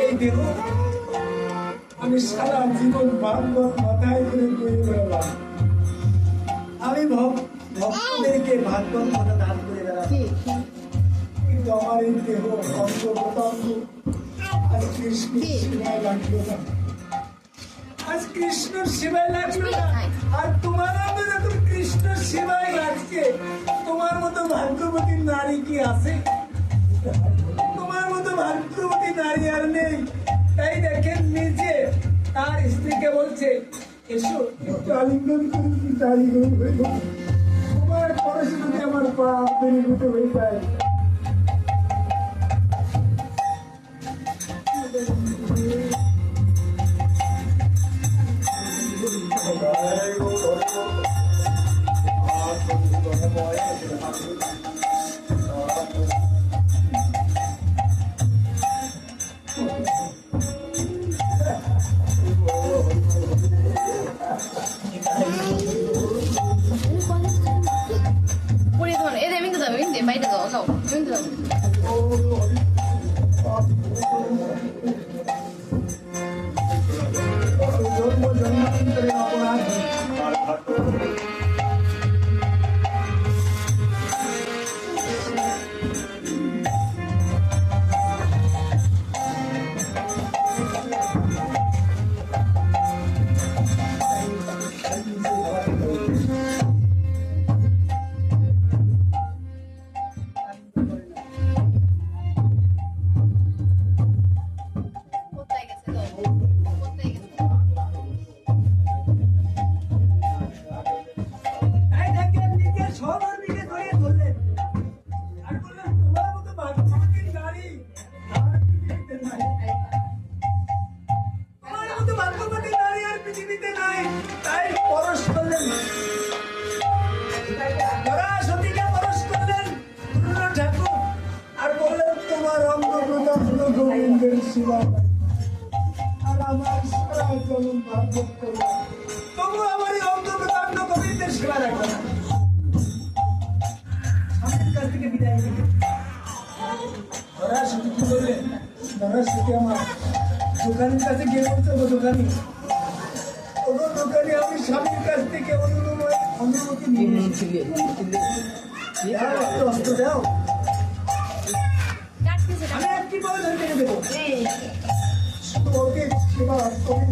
এই দেহ আমি সারা জীবন ভাগবত মাথায় করে বয়ে বেড়ালাম। আমি ভক্তদেরকে ভাগবত কথা দান করে বেড়ালাম, কিন্তু আমার এই দেহ অঙ্গ প্রত্যঙ্গ আজ কৃষ্ণের সেবায় লাগলো না, আজ কৃষ্ণের সেবায় লাগলো না। আর তোমার আমাদের যখন কৃষ্ণের সেবায় লাগছে, তোমার মতো ভাগ্যবতী নারী কি আছে? তোমার মতো ভাগ্যবতী নারী আর নেই। তাই দেখেন নিজে তার স্ত্রীকে বলছে, এসো একটু আলিঙ্গন করে আলিঙ্গন হয়ে তোমার পরশে যদি আমার পা বেরিভূত হয়ে যায়। 우리 돈 애들 민트다 민트 많이 들어 가 민트 জন্ম জন্মান্তরের অপরাধ 못하겠어 못하겠어 তাই দেখেন নিজের সহধর্মীকে ধরে ধরলেন আর বললেন, তোমার মতো ভাগ্যবতী নারী আর পৃথিবীতে নাই। তোমার মতো ভাগ্যবতী নারী আর পৃথিবীতে নাই। তাই পরশ করলেন, সতীকে পরশ করলেন রবীন্দ্রনাথ ঠাকুর, আর বললেন, তোমার অঙ্গ প্রত্যঙ্গ গোবিন্দের সেবা আর আমার সারা জনম ভাগবত করলাম, তবু আমার এই অঙ্গ প্রত্যঙ্গ গোবিন্দের সেবা রাখবে না। স্বামীর কাছ থেকে বিদায় নিল। সতী কি বললেন? সতী আমার দোকানের কাছে গিয়ে বলছে, ও দোকানি, আমি স্বামীর কাছ থেকে অনুমতি নিয়ে নিয়েছি, একটু অস্ত্র দাও, আমি একটি বলে ধরে রেখে দেবো, শুধু ওকে সেবা করে।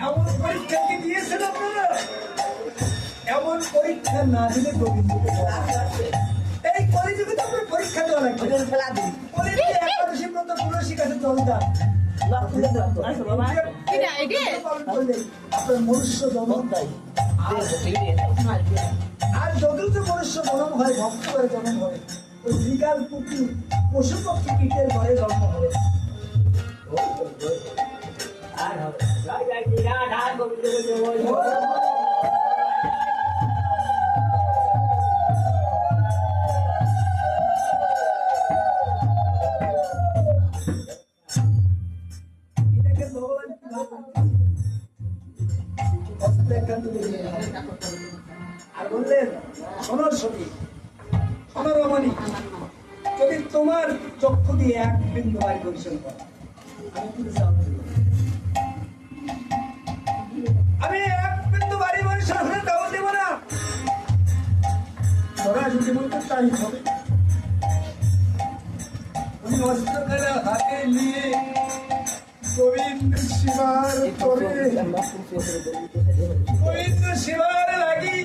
এমন পরীক্ষা কি দিয়েছেন আপনারা? এমন পরীক্ষা না দিলে গোবিন্দকে এই কলিযুগে তো আপনার পরীক্ষা দেওয়া লাগবে। একাদশী ব্রত তুলসী কাছে জল দান, আপনার মনুষ্য জন্ম দেয়। আর যদিও তো মনুষ্য জন্ম হয়, ভক্ত করে জন্ম হয়, ওই বিকাল কুকুর পশু পক্ষী কীটের ঘরে জন্ম হবে। এটাকে ভগবান আর বললেন, শোনো সতী, শোনো রমণী, যদি তোমার চক্ষু দিয়ে এক বিন্দু বায়ু পরিশোধ করো, আমি এক বিন্দু বাড়ি পরিশোধ হলে দখল দেব না। তোরা যদি বলতে তাই হবে। উনি অস্ত্রখানা হাতে নিয়ে গোবিন্দ শিবার করে, গোবিন্দ শিবার লাগি